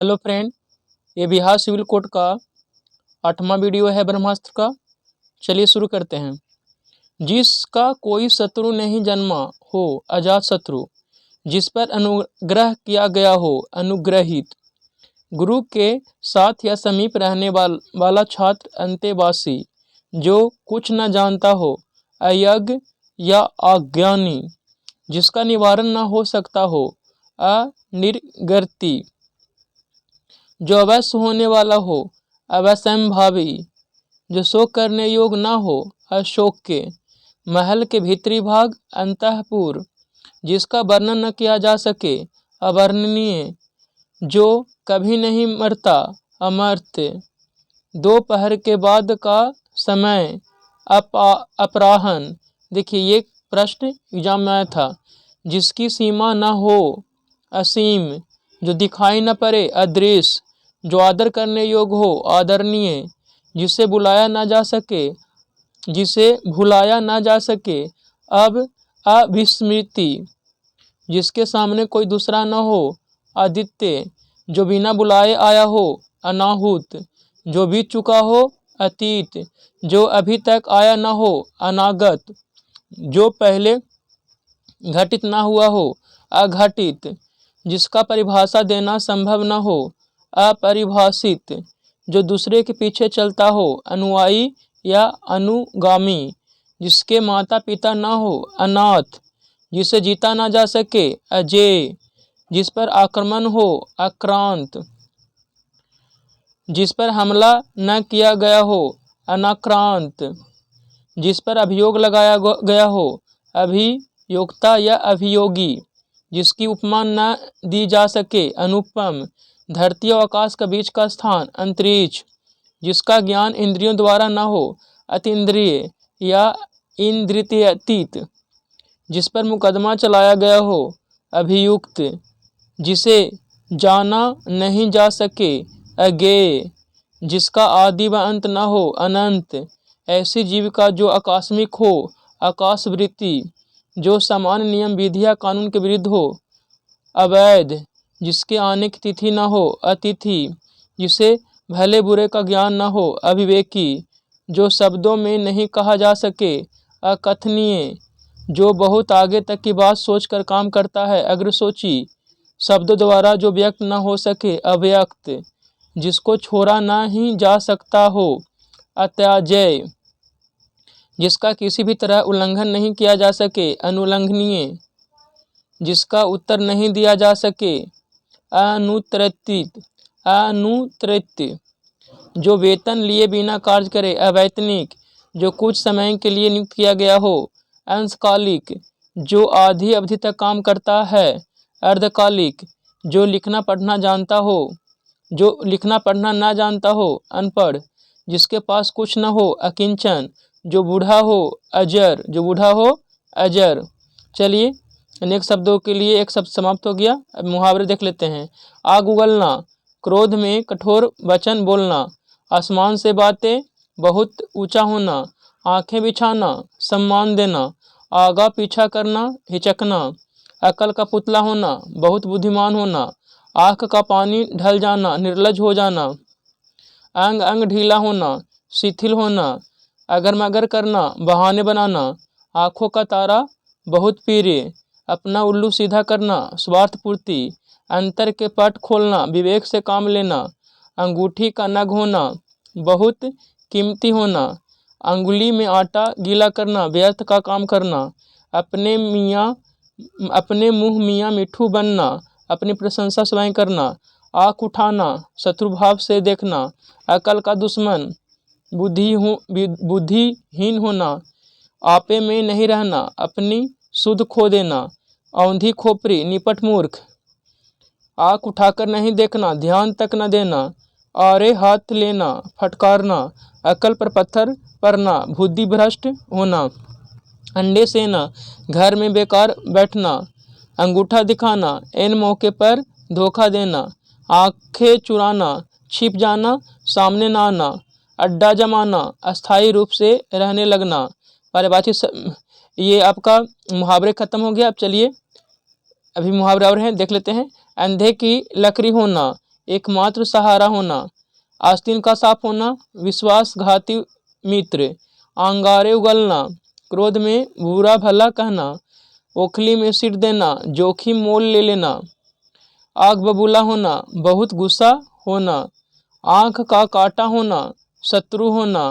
Hello friend, ये Bihar civil code का 8वां video है ब्रह्मास्त्र का। चलिए शुरू करते हैं। जिसका कोई शत्रु नहीं जन्मा हो अजात शत्रु, जिस पर अनुग्रह किया गया हो अनुग्रहित, गुरु के साथ या समीप रहने वाला छात्र अंतेवासी, जो कुछ न जानता हो अयज्ञ या अज्ञानी, जिसका निवारण न हो सकता हो अनिर्गति, जो अवश्य होने वाला हो अवश्यंभावी, जो शोक करने योग न हो अशोक के, महल के भीतरी भाग अंतःपुर, जिसका वर्णन न किया जा सके अवर्णनीय, जो कभी नहीं मरता अमर्त्य, दोपहर के बाद का समय अपराहन। देखिए ये प्रश्न एग्जाम में आया था। जिसकी सीमा न हो असीम, जो दिखाई न पड़े अदृश्य, जो आदर करने योग्य हो आदरणीय, जिसे भुलाया ना जा सके अब अविस्मृति, जिसके सामने कोई दूसरा न हो आदित्य, जो बिना बुलाए आया हो अनाहुत, जो बीत चुका हो अतीत, जो अभी तक आया न हो अनागत, जो पहले घटित ना हुआ हो अघटित, जिसका परिभाषा देना संभव न हो अपरिभाषित, जो दूसरे के पीछे चलता हो अनुयायी या अनुगामी, जिसके माता पिता न हो अनाथ, जिसे जीता ना जा सके अजेय, जिस पर आक्रमण हो आक्रांत, जिस पर हमला न किया गया हो अनाक्रांत, जिस पर अभियोग लगाया गया हो अभियोक्ता या अभियोगी, जिसकी उपमा न दी जा सके अनुपम, धरती और आकाश का बीच का स्थान अंतरिक्ष, जिसका ज्ञान इंद्रियों द्वारा न हो अतीन्द्रिय या इंद्रियातीत, जिस पर मुकदमा चलाया गया हो अभियुक्त, जिसे जाना नहीं जा सके अज्ञेय, जिसका आदि व अंत न हो अनंत, ऐसी जीव का जो आकस्मिक हो आकाशवृत्ति, जो सामान्य नियम विधिया कानून के विरुद्ध हो अवैध, जिसके आने की तिथि न हो अतिथि, जिसे भले बुरे का ज्ञान न हो अविवेकी, जो शब्दों में नहीं कहा जा सके अकथनीय, जो बहुत आगे तक की बात सोचकर काम करता है अग्रसोची, शब्दों द्वारा जो व्यक्त न हो सके अव्यक्त, जिसको छोड़ा ना ही जा सकता हो अत्याजेय, जिसका किसी भी तरह उल्लंघन नहीं किया जा सके अनुल्लंघनीय, जिसका उत्तर नहीं दिया जा सके अनुत्तरित, जो वेतन लिए बिना कार्य करे अवैतनिक, जो कुछ समय के लिए नियुक्त किया गया हो अंशकालिक, जो आधी अवधि तक काम करता है अर्धकालिक, जो लिखना पढ़ना ना जानता हो अनपढ़, जिसके पास कुछ न हो अकिंचन, जो बूढ़ा हो अजर। चलिए अनेक शब्दों के लिए एक शब्द समाप्त हो गया। अब मुहावरे देख लेते हैं। आग उगलना, क्रोध में कठोर वचन बोलना, आसमान से बातें बहुत ऊंचा होना, आंखें बिछाना, सम्मान देना, आगा पीछा करना, हिचकना, अकल का पुतला होना, बहुत बुद्धिमान होना, आँख का पानी ढल जाना, निर्लज हो जाना, अंग अंग ढीला होना, शिथिल होना, अगर मगर करना, बहाने बनाना, आँखों का तारा बहुत पीरे, अपना उल्लू सीधा करना, स्वार्थ पूर्ति, अंतर के पट खोलना, विवेक से काम लेना, अंगूठी का नग होना, बहुत कीमती होना, अंगुली में आटा गीला करना, व्यर्थ का काम करना, अपने मुंह मियाँ मिठू बनना, अपनी प्रशंसा स्वयं करना, आँख उठाना, शत्रुभाव से देखना, अकल का दुश्मन, बुद्धिहीन होना, आपे में नहीं रहना, अपनी सुध खो देना, औंधी खोपड़ी, निपट मूर्ख, आँख उठाकर नहीं देखना, ध्यान तक न देना, आरे हाथ लेना, फटकारना, अकल पर पत्थर पड़ना, बुद्धि भ्रष्ट होना, अंडे सेना, घर में बेकार बैठना, अंगूठा दिखाना, इन मौके पर धोखा देना, आंखें चुराना, छिप जाना, सामने न आना, अड्डा जमाना, अस्थायी रूप से रहने लगना। पारिभाषिक ये आपका मुहावरे खत्म हो गया। अब चलिए अभी मुहावरे और हैं, देख लेते हैं। अंधे की लकड़ी होना, एकमात्र सहारा होना, आस्तीन का साफ होना, विश्वासघाती मित्र, अंगारे उगलना, क्रोध में बुरा भला कहना, ओखली में सिर देना, जोखिम मोल ले लेना, आग बबूला होना, बहुत गुस्सा होना, आँख का काटा होना, शत्रु होना,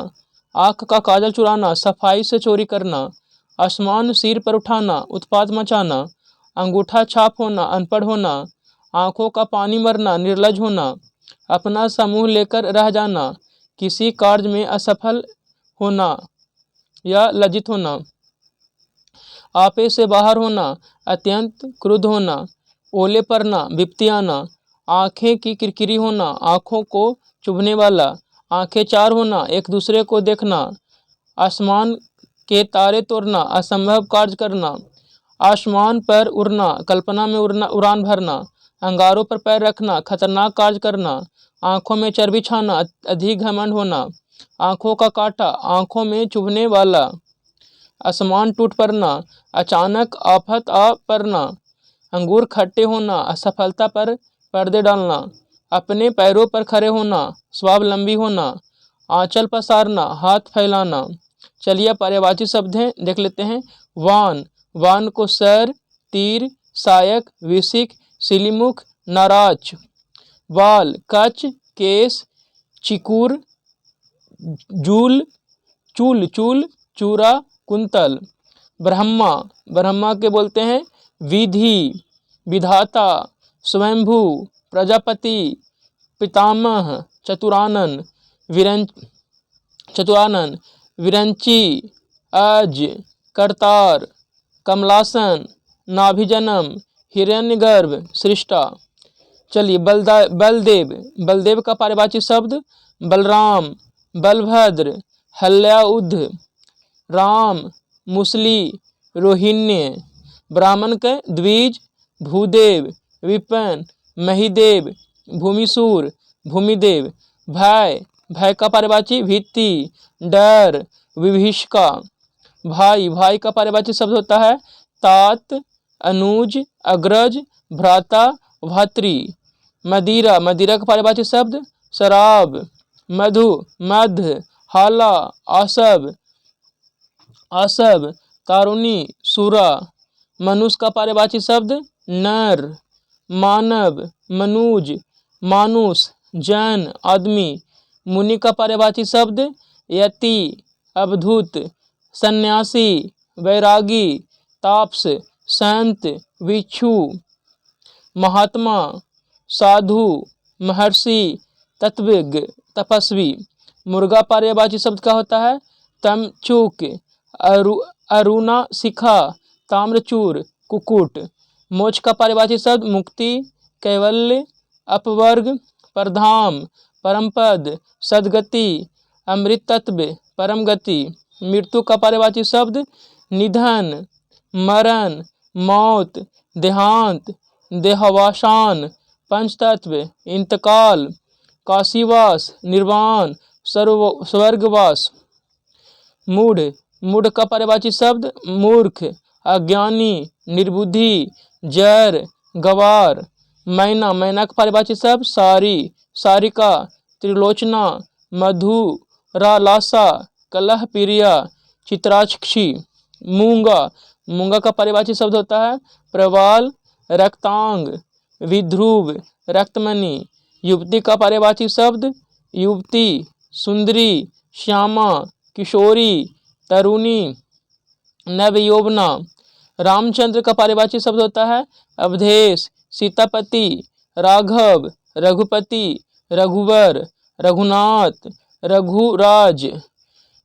आँख का काजल चुराना, सफाई से चोरी करना, आसमान सिर पर उठाना, उत्पात मचाना, अंगूठा छाप होना, अनपढ़ होना, आँखों का पानी मरना, निर्लज होना, अपना समूह लेकर रह जाना, किसी कार्य में असफल होना या लज्जित होना, आपे से बाहर होना, अत्यंत क्रुद्ध होना, ओले पड़ना, विपत्ति आना, आँखें की किरकिरी होना, आँखों को चुभने वाला, आँखें चार होना, एक दूसरे को देखना, आसमान के तारे तोड़ना, असंभव कार्य करना, आसमान पर उड़ना, कल्पना में उड़ान भरना, अंगारों पर पैर रखना, खतरनाक कार्य करना, आँखों में चर्बी छाना, अधिक घमंड होना, आँखों का काटा, आँखों में चुभने वाला, आसमान टूट पड़ना, अचानक आफत आ पड़ना, अंगूर खट्टे होना, असफलता पर पर्दे डालना, अपने पैरों पर खड़े होना, स्वावलंबी होना, आंचल पसारना, हाथ फैलाना। चलिए पर्यायवाची शब्द हैं देख लेते हैं। वान, वान को सर, तीर, सायक, विसिक, सिलीमुख, नाराज। वाल, कच, केस, चिकुर, जूल, चूल, चूल, चूरा, कुंतल। ब्रह्मा, ब्रह्मा के बोलते हैं विधि, विधाता, स्वयंभू, प्रजापति, पितामह, चतुरानन, चतुरानन, विरंची, अज, करतार, कमलासन, नाभिजनम, हिरण्यगर्भ, सृष्टा। चलिए बलदेव, बलदेव का पारिभाषिक शब्द बलराम, बलभद्र, हल्याउद्ध, राम, मुसली, रोहिण्य। ब्राह्मण के द्विज, भूदेव, विपिन, महिदेव, भूमिसूर, भूमिदेव। भय, भय का पारिभाषिक भीति, डर, विभीषिका। भाई, भाई का पारिभाषिक शब्द होता है तात, अनुज, अग्रज, भ्राता, भातृ। मदिरा, मदिरा का पारिभाषिक शब्द शराब। मधु, मध्य, हाला, आसव, आसव, तारुणी, सूरा। मनुष्य का पारिभाषिक शब्द नर। मानव, मनुज, मानुष, जैन, आदमी। मुनि का पारिभाषिक शब्द यति, अवधूत, सन्यासी, वैरागी, तापस, संत, भिक्षु। महात्मा, साधु, महर्षि, तत्वज्ञ, तपस्वी। मुर्गा पारिभाषिक शब्द का होता है तमचूक, अरुणा शिखा, ताम्रचूर, कुकुट। मोक्ष का पारिभाषिक शब्द मुक्ति, कैवल्य, अपवर्ग, परधाम, परमपद, सदगति, अमृत तत्व, परम गति। मृत्यु का पारिभाषिक शब्द निधन, मरण, मौत, देहांत, देहावसान, पंचतत्व, इंतकाल, काशीवास, निर्वाण, स्वर्गवास। मूढ़, मूढ़ का पारिभाषिक शब्द मूर्ख, अज्ञानी, निर्बुद्धि, जर, गवार। मैना, मैना का पारिभाषिक शब्द सारी, सारिका, त्रिलोचना, मधुरालासा, कलह प्रिया, चित्राक्षी। मूंगा, मूंगा का पारिभाषिक शब्द होता है प्रवाल, रक्तांग, विध्रुव, रक्तमणि। युवती का पारिभाषिक शब्द युवती, सुंदरी, श्यामा, किशोरी, तरुणी, नवयौवना। रामचंद्र का पारिभाषिक शब्द होता है अवधेश, सीतापति, राघव, रघुपति, रघुवर, रघुनाथ, रघुराज।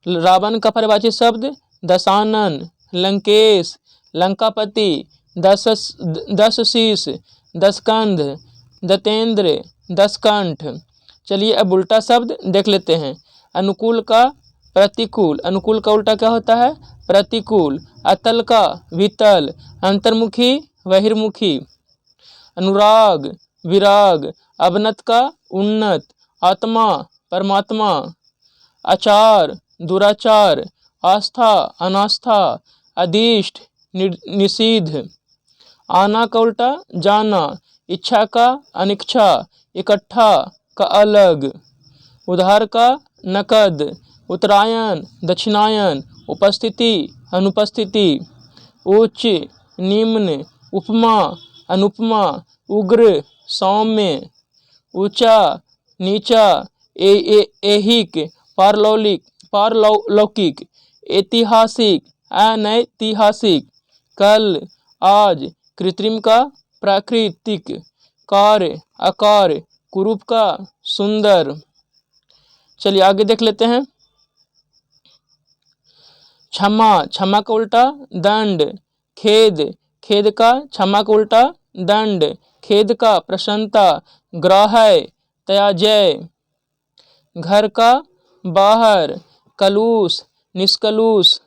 रावण का पारिभाषिक शब्द दशानन, लंकेश, लंकापति, दस शीश, दसकंध, दतेंद्र, दसकंठ। चलिए अब उल्टा शब्द देख लेते हैं। अनुकूल का प्रतिकूल, अनुकूल का उल्टा क्या होता है प्रतिकूल। अतल का वितल, अंतर्मुखी, बहिर्मुखी। अनुराग, विराग, अवनत का उन्नत, आत्मा, परमात्मा। आचार, दुराचार, आस्था, अनास्था, अदिष्ट, निषिद्ध। आना का उल्टा जाना, इच्छा का अनिच्छा, इकट्ठा का अलग, उधार का नकद, उत्तरायण दक्षिणायन, उपस्थिति अनुपस्थिति, उच्च निम्न, उपमा अनुपमा, उग्र सौम्य, ऊंचा नीचा, ऐहिक पारलौकिक, ऐतिहासिक अनैतिहासिक, कल आज, कृत्रिम का प्राकृतिक, कार्य आकार, कुरूप का सुंदर। चलिए आगे देख लेते हैं। क्षमा, क्षमा का उल्टा दंड, खेद, खेद का क्षमा का उल्टा दंड, खेद का प्रसन्नता, ग्राह्य त्याज्य, घर का बाहर, कलुष निष्कलुष,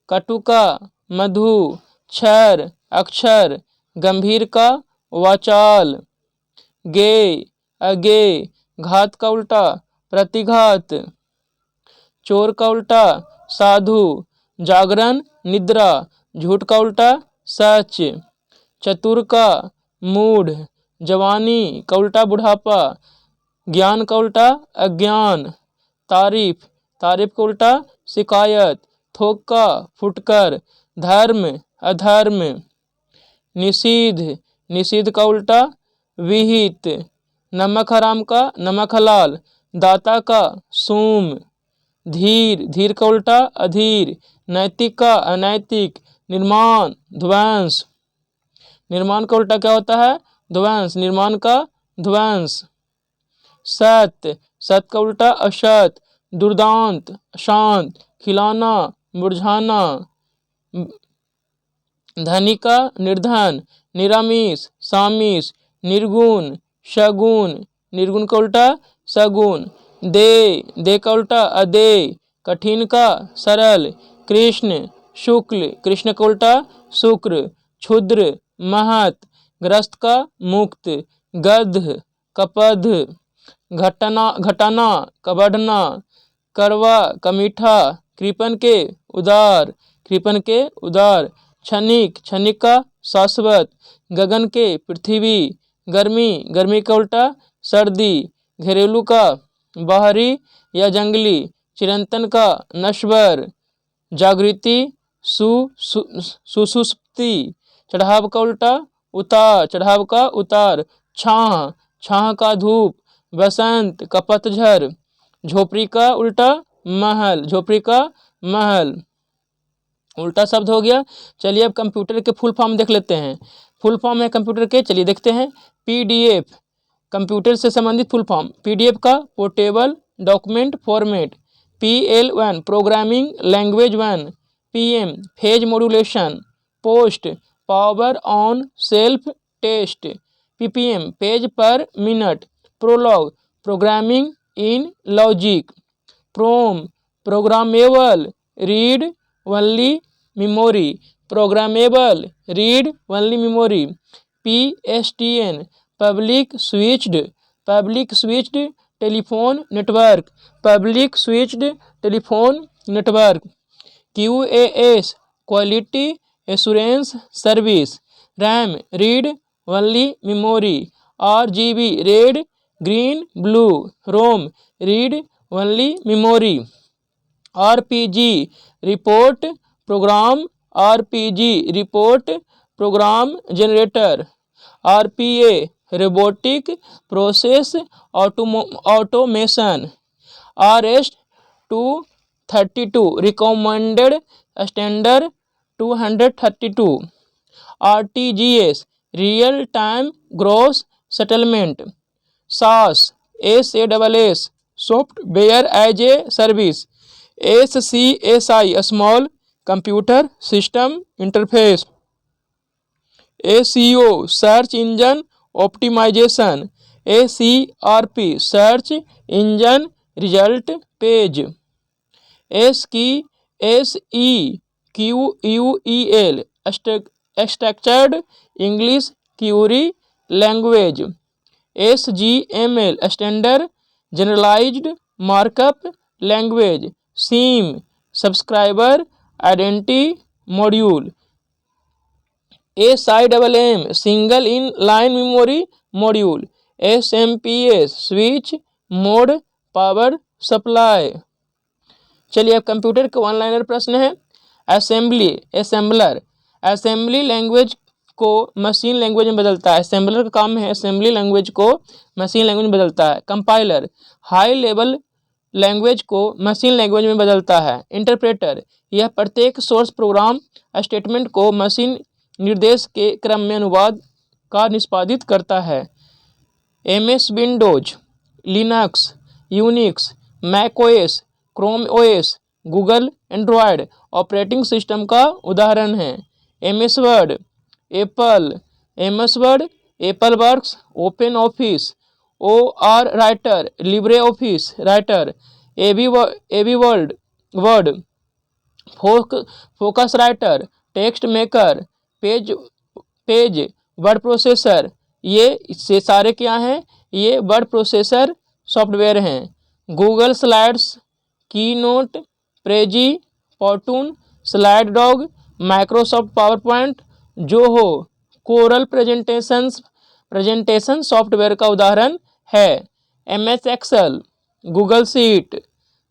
कटु का मधु, क्षर अक्षर, गंभीर का वाचाल, गे अगे, घात का उल्टा प्रतिघात, चोर का उल्टा साधु, जागरण निद्रा, झूठ का उल्टा सच, चतुर का मूढ़, जवानी का उल्टा बुढ़ापा, ज्ञान का उल्टा अज्ञान, तारीफ, तारीफ का उल्टा शिकायत, थोक का फुटकर, धर्म अधर्म, निषिद्ध, निषिद्ध का उल्टा विहित, नमक हराम का नमक हलाल, दाता का सूम, धीर, धीर का उल्टा अधीर, नैतिक का अनैतिक, निर्माण ध्वंस, निर्माण का उल्टा क्या होता है ध्वंस, निर्माण का ध्वंस, सत्य, सत का उल्टा असत, दुर्दांत शांत, खिलाना मुरझाना, धनी का निर्धन, निरामिष सामिष, निर्गुण शगुन, निर्गुण का उल्टा सगुन, दे का उल्टा अदे, कठिन का सरल, कृष्ण शुक्ल, कृष्ण का उल्टा शुक्र, क्षुद्र महत, ग्रस्त का मुक्त, गध कपध, घटाना का बढ़ना, करवा का मीठा, कृपन के उदार, कृपन के उदार, क्षणिक, क्षणिक का शाश्वत, गगन के पृथ्वी, गर्मी, गर्मी का उल्टा सर्दी, घरेलू का बाहरी या जंगली, चिरंतन का नश्वर, जागृति सुसुप्ति, चढ़ाव का उल्टा उतार, चढ़ाव का उतार, छाह, छाह का धूप, बसंत का पतझर, झोपड़ी का उल्टा महल, झोपड़ी का महल, उल्टा शब्द हो गया। चलिए अब कंप्यूटर के फुल फॉर्म देख लेते हैं। फुल फॉर्म है कंप्यूटर के, चलिए देखते हैं। पीडीएफ कंप्यूटर से संबंधित फुल फॉर्म, पीडीएफ का portable document format, PL1 programming language 1, PM phase modulation, post power on self test, PPM page per minute, prolog programming in logic, PROM programmable read only memory, programmable read only memory, PSTN public switched telephone network, public switched telephone network, QAS quality assurance service, RAM read only memory, RGB red green blue, ROM read only memory, RPG report program, RPG report programme generator, RPA robotic process automation, RS-232 recommended standard 232, RTGS real time gross settlement, SAS software as a service, SCSI small computer system interface, SEO search engine optimisation, SERP search engine result page, SEQUEL structured English query language, SGML standard generalised markup language, SIM subscriber identity module, SIMM single in line memory module, SMPS switch mode power supply. चलिए अब computer का one liner प्रश्न है। Assembler assembly language को machine language में बदलता है। Assembler का काम है असेंबली लैंग्वेज को मशीन लैंग्वेज में बदलता है। कंपाइलर हाई लेवल लैंग्वेज को मशीन लैंग्वेज में बदलता है। इंटरप्रेटर यह प्रत्येक सोर्स प्रोग्राम स्टेटमेंट को मशीन निर्देश के क्रम में अनुवाद का निष्पादित करता है। MS Windows, Linux, Unix, macOS, Chrome OS, Google Android operating system का उदाहरण है। MS Word, Apple Works, Open Office, OR Writer, Libre Office Writer, AbiWord, Focus Writer, Text Maker, Page word processor. ये सारे क्या हैं? ये word processor software हैं। Google Slides, Keynote, Prezi, Powtoon, SlideDog, Microsoft PowerPoint, Zoho, Corel presentation software का उदाहरण है। MS Excel, Google Sheet,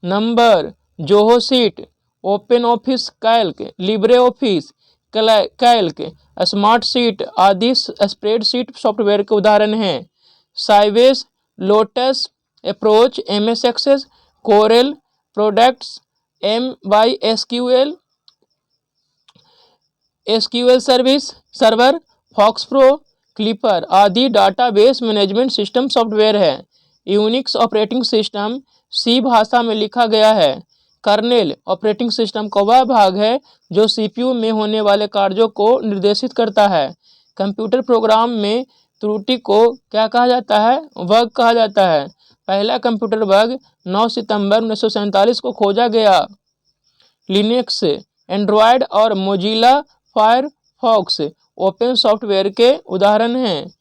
number, Zoho sheet, open Office Calc, Libre Office Calc, Smart Sheet आदि spreadsheet software के उदाहरण हैं। Sybase, Lotus, Approach, MS Access, Corel products, MySQL SQL server, FoxPro, Clipper आदि database management system software है। Unix operating system C भाषा में लिखा गया है। कर्नेल ऑपरेटिंग सिस्टम का वह भाग है जो CPU में होने वाले कार्यों को निर्देशित करता है। कंप्यूटर प्रोग्राम में त्रुटि को क्या कहा जाता है? बग कहा जाता है। पहला कंप्यूटर बग 9 सितंबर 1947 को खोजा गया। लिनक्स, एंड्रॉयड और मोजिला फायरफॉक्स ओपन सॉफ्टवेयर के उदाहरण हैं।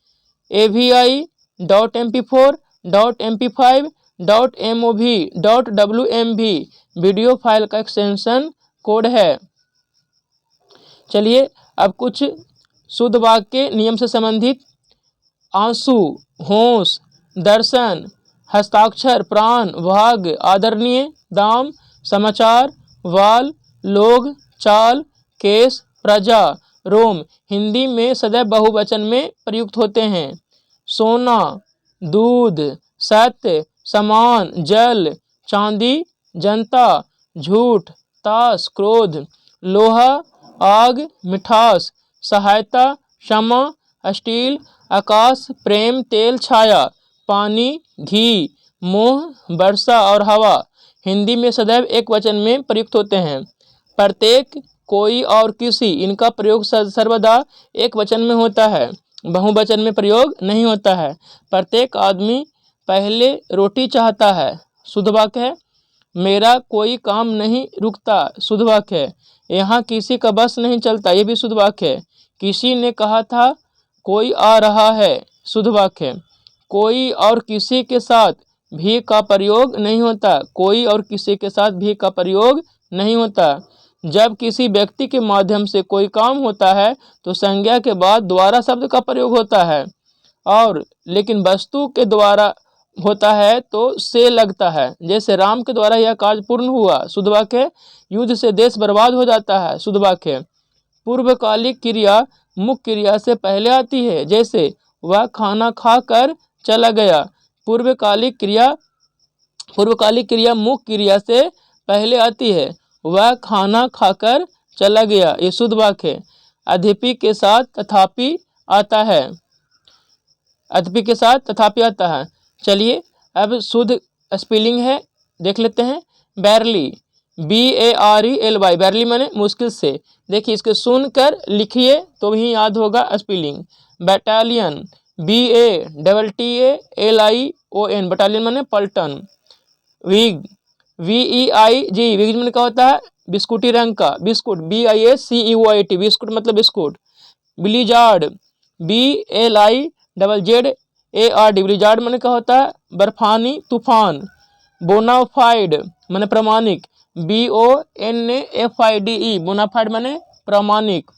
AVI, .mp4, .mp5, .mov, .wmv video file का एक्सटेंशन कोड है। चलिए अब कुछ शुद्ध वाक्य नियम से संबंधित। आंसू, होश, दर्शन, हस्ताक्षर, प्राण, भाग्य, आदरणीय, दाम, समाचार, वाल, लोग, चाल, केस, प्रजा, रोम हिंदी में सदैव बहुवचन में प्रयुक्त होते हैं। सोना, दूध, सत्य, समान, जल, चांदी, जनता, झूठ, ताश, क्रोध, लोहा, आग, मिठास, सहायता, क्षमा, स्टील, आकाश, प्रेम, तेल, छाया, पानी, घी, मोह, वर्षा और हवा हिंदी में सदैव एक वचन में प्रयुक्त होते हैं। प्रत्येक, कोई और किसी इनका प्रयोग सर्वदा एक वचन में होता है, बहुवचन में प्रयोग नहीं होता है। प्रत्येक आदमी पहले रोटी चाहता है, शुद्ध वाक्य है। मेरा कोई काम नहीं रुकता, शुद्ध वाक्य है। यहाँ किसी का बस नहीं चलता, ये भी शुद्ध वाक्य है। किसी ने कहा था कोई आ रहा है, शुद्ध वाक्य है। कोई और किसी के साथ भी का प्रयोग नहीं होता, कोई और किसी के साथ भी का प्रयोग नहीं होता। जब किसी व्यक्ति के माध्यम से कोई काम होता है तो संज्ञा के बाद द्वारा शब्द का प्रयोग होता है, और लेकिन वस्तु के द्वारा होता है तो से लगता है। जैसे राम के द्वारा यह कार्य पूर्ण हुआ, शुद्ध वाक्य। युद्ध से देश बर्बाद हो जाता है, शुद्ध वाक्य। पूर्वकालिक क्रिया मुख्य क्रिया से पहले आती है, जैसे वह खाना खाकर चला गया। पूर्वकालिक क्रिया मुख्य क्रिया से पहले आती है, वह खाना खाकर चला गया, ये शुद्ध वाक्य। अद्यपि के साथ तथापि आता है, अद्यपि के साथ तथापि आता है। चलिए अब शुद्ध स्पेलिंग है, देख लेते हैं। बैरली, BARELY, बैरली माने मुश्किल से। देखिए इसको सुनकर लिखिए तो भी याद होगा स्पेलिंग। बैटालियन, BATTALION, बटालियन माने पलटन। विग, VEIG, विग माने क्या होता है? बिस्कुटी रंग का, बिस्कुट, BISCUIT, बिस्कुट मतलब बिस्कुट। ब्लिजार्ड, BLIZZARD, ब्लिजार्ड माने क्या होता है? बर्फानी तूफान। बोनाफाइड माने प्रमाणिक, BONAFIDE, बोनाफाइड माने प्रमाणिक।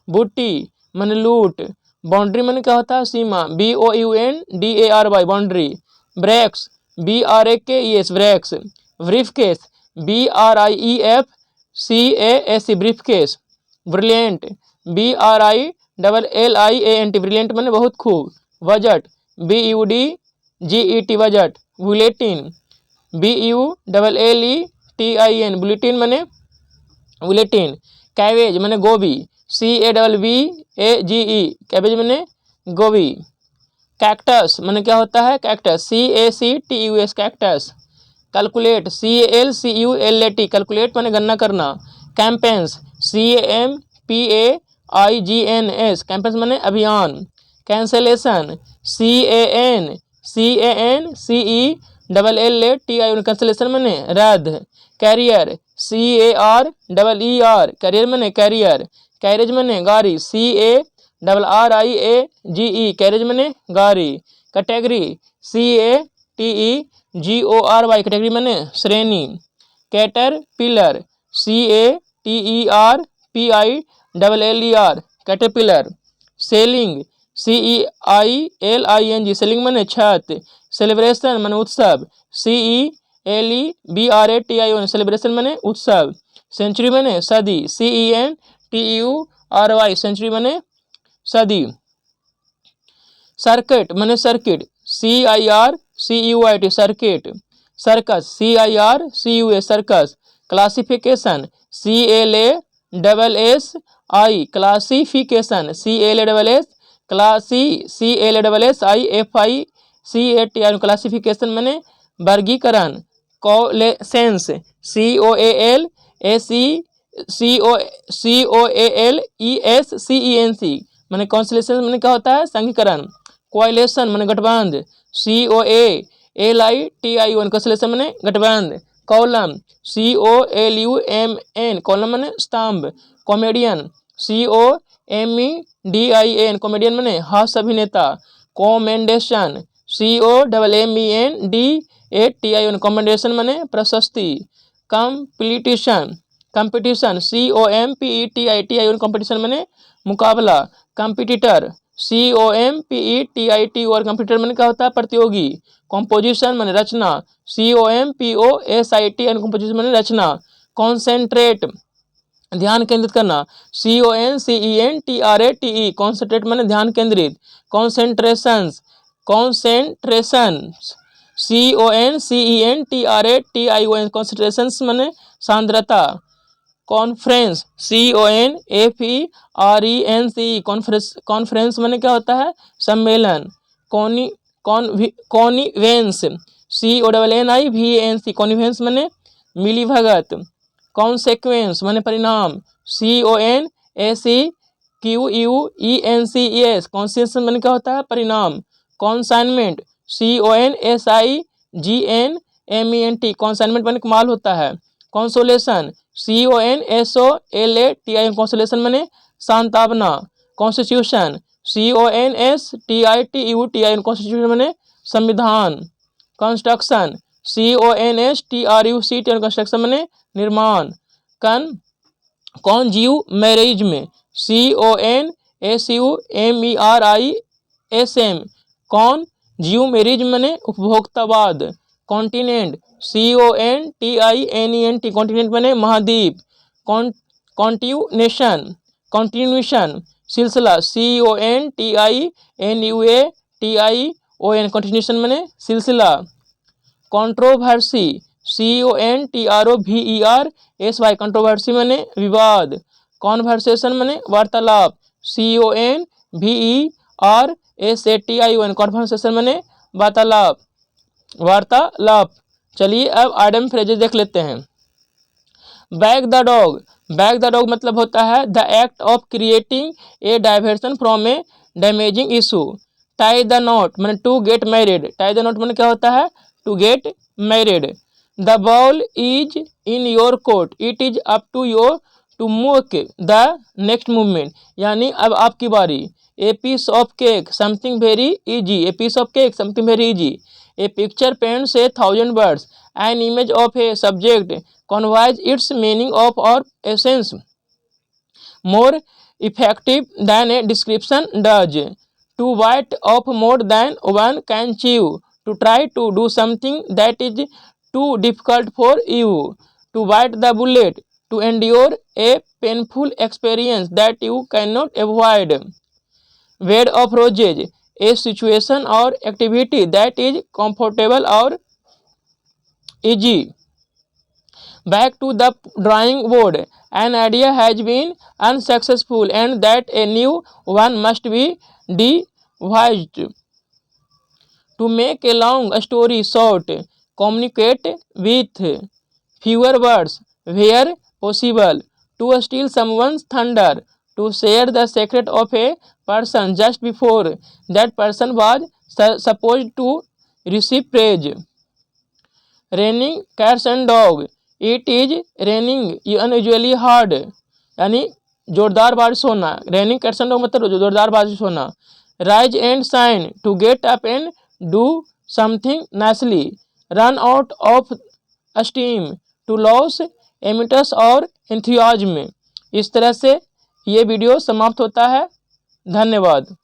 बूटी माने लूट, बाउंड्री मैंने क्या होता है, सीमा, BOUNDARY boundary. Breaks, BRAKES breaks. Briefcase, BRIEFCAS briefcase. Brilliant, BRILLIANT brilliant मैंने बहुत खूब। Budget, BUDGET budget. Bulletin, BULLETIN bulletin मैंने बुलेटिन। कैबेज मैंने गोभी, CABBAGE कैबेज मैंने गोभी। कैक्टस मैंने क्या होता है, cactus, CACTUS cactus. Calculate, CALCULAT calculate मैंने गणना करना। कैंपेन्स, CAMPAIGNS कैंपेन्स मैंने अभियान। कैंसलेशन, CANCELLATION कैंसलेशन मैंने रद्द। कैरियर, CAREER कैरियर मैंने कैरियर। कैरेज मैंने गाड़ी, CARRIAGE कैरेज मैंने गाड़ी। कैटेगरी, CATEGORY कैटेगरी मैंने श्रेणी। Caterpillar, CATERPILLER caterpillar. Selling, CEILING selling मैंने छत। सेलिब्रेशन मैंने उत्सव, CELEBRATION सेलिब्रेशन मैंने उत्सव। सेंचुरी मैंने सदी, CENTURY सेंचुरी मैंने सदी। सर्किट मैंने circuit, CIRCUIT circuit. Circus, CIRCUS circus. Classification, CLASSI classification, CLASS CLASSIFICAT classification मैंने वर्गीकरण। कोलेसेंस, COALESCENC मैंने कॉन्सलेशन मैंने क्या होता है, संघीकरण। कोएलेशन मैंने गठबंध, COALITION कॉन्सलेशन मैंने गठबंध। कॉलम, COLUMN कॉलम मैंने स्तंभ। कॉमेडियन, COMEDIAN कॉमेडियन मैंने हास्य अभिनेता। कॉमेंडेशन, COMMENDATION कॉमेंडेशन मैंने प्रशस्ति। कंपटीशन, कंपटीशन, COMPETITION कंपटीशन मैंने मुकाबला। कंपटीटर, COMPETITOR कंपटीटर मैंने क्या होता है, प्रतियोगी। कंपोजिशन मैंने रचना, COMPOSITN कंपोजिशन मैंने रचना। कॉन्सेंट्रेट ध्यान केंद्रित करना, CONCENTRATE कॉन्सेंट्रेट मैंने ध्यान केंद्रित। कॉन्सेंट्रेशंस, कॉन्सेंट्रेशंस, CONCENTRATION कॉन्सेंट्रेशंस मैंने सांद्रता। कॉन्फ्रेंस, CONFERENCE कॉन्फ्रेंस मैंने क्या होता है, सम्मेलन। कॉनिवेंस, CONNIVENCE कॉनिवेंस मैंने मिली भगत। कॉन्सेक्वेंस मैंने परिणाम, CONSEQUENCES कॉन्सेंस मैंने क्या होता है, परिणाम। कॉन्साइनमेंट, CONSIGNMENT कॉन्साइनमेंट मैंने कमाल होता है। कॉन्सोलेशन, CONSOLATION कॉन्सोलेशन मैंने सांत्वना। कॉन्स्टिट्यूशन, CONSTITUTION कॉन्स्टिट्यूशन मैंने संविधान। कंस्ट्रक्शन, CONSTRUCTION कंस्ट्रक्शन मैंने निर्माण। कॉन्ज्यूमेरिज्म, CONSUMERISM कॉन्ज्यूमेरिज्म मैंने उपभोक्तावाद। कॉन्टिनेंट, CONTINENT कॉन्टिनेंट मैंने महाद्वीप। कॉन्टिन्यूएशन, कॉन्टिन्यूएशन सिलसिला, CONTINUATION कॉन्टिन्यूएशन मैंने सिलसिला। कंट्रोवर्सी, CONTROVERSY कंट्रोवर्सी मैंने विवाद। कॉन्वर्सेशन मैंने वार्तालाप, CONVERSATION कॉन्वर्सेशन मैंने वार्तालाप, वार्तालाप। चलिए अब आइडम फ्रेजेस देख लेते हैं। Back the dog, back the dog मतलब होता है the act of creating a diversion from a damaging issue. Tie the knot मैंने to get married, tie the knot मैंने क्या होता है, to get married. The ball is in your court, it is up to your to make the next movement, यानी अब आपकी बारी। A piece of cake something very easy, a piece of cake something very easy. A picture paints A 1000 words, an image of a subject conveys its meaning of or essence more effective than a description does. To bite off more than one can chew. To try to do something that is too difficult for you. To bite the bullet. To endure a painful experience that you cannot avoid. Bed of roses. A situation or activity that is comfortable or easy. Back to the drawing board. An idea has been unsuccessful and that a new one must be devised. To make a long story short, communicate with fewer words where possible. To steal someone's thunder. To share the secret of a person just before that person was supposed to receive praise. Raining cats and dog. It is raining unusually hard. यानी जोरदार बारिश होना. Raining cats and dog मतलब जोरदार बारिश होना. Rise and shine. To get up and do something nicely. Run out of steam. To lose impetus और enthusiasm. इस तरह से ये वीडियो समाप्त होता है. धन्यवाद.